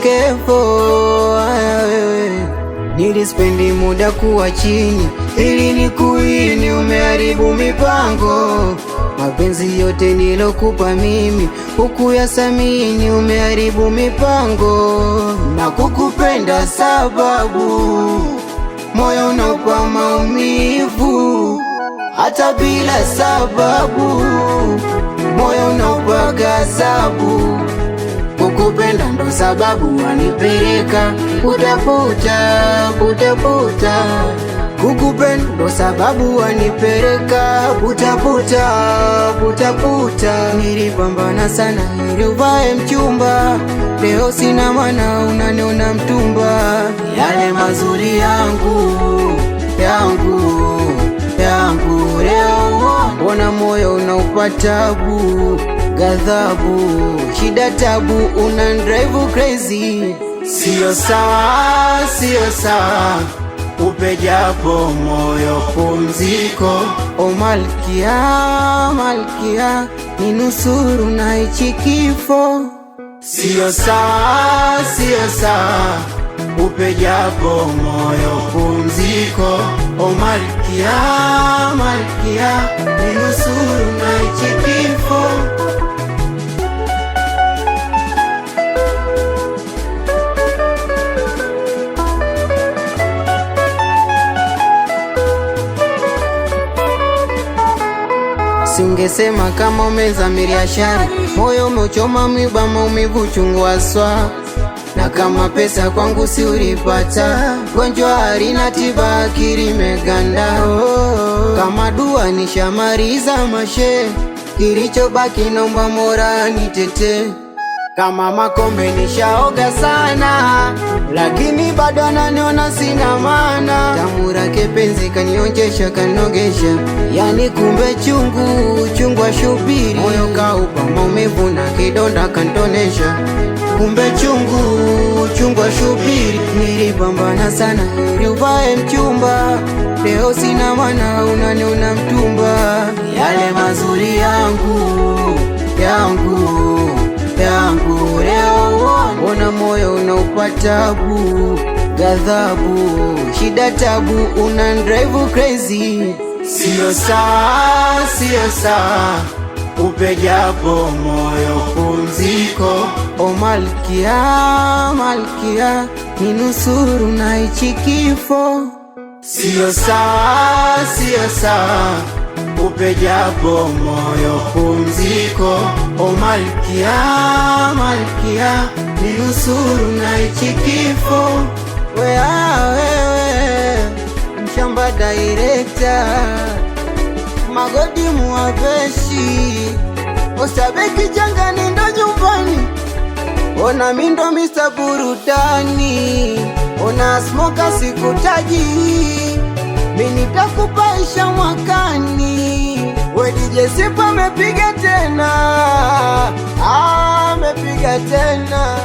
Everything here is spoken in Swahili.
kevo. Aya wewe, nilispendi muda kuwa chini ili nikuini, umeharibu mipango. Mapenzi yote nilokupa mimi huku ya samini, umeharibu mipango. Na kukupenda sababu moyo unaupa maumivu, hata bila sababu moyo unaupa ghadhabu. Kukupenda ndo sababu wanipeleka kutafuta. Kukupenda ndo sababu wanipeleka kutafuta. Nilipambana sana ili uvae mchumba, leo sina maana unaniona mtumba. Yale mazuri yangu leo mbona moyo unaupa tabu, ghadhabu, shida, tabu, unandrive crazy. Sio sawa, upe japo moyo pumziko. O malkia, ninusuru na hichi kifo. Sio sawa, upe japo moyo pumziko. O malkia, ninusuru na hichi kifo. Singesema kama umezamiria shari, moyo umechoma mwiba, maumivu chungu haswa. Na kama pesa kwangu si ulipata, gonjwa halina tiba, akili imeganda. Kama dua nishamaliza mashe, kilichobaki naomba Mola nitete. Kama makombe nishaoga sana, lakini bado ananiona sina maana. Tamu lake penzi kanionjesha, kanogesha, yani kumbe chungu ashubiri. Moyo kaupa maumivu na kidonda kantonesha, kumbe chungu ashubiri. Nilipambana sana ili uvae mchumba, leo sina maana unaniona mtumba. Yale mazuri yangu leo, mbona moyo unaupa tabu, ghadhabu, shida, tabu, unandrive crazy. Sio sawa, upe japo moyo pumziko. O malkia, ninusuru na hichi kifo. Sio sawa, upe japo moyo pumziko. O malkia, ninusuru na hichi kifo. Wewe mshamba director, magodi muaveshi, osabeki changani ndo nyumbani. Ona mindo Mr. Burudani, ona smoka sikutaji, mimi nitakupaisha mwakani. We DJ Sipa amepiga tena, amepiga tena.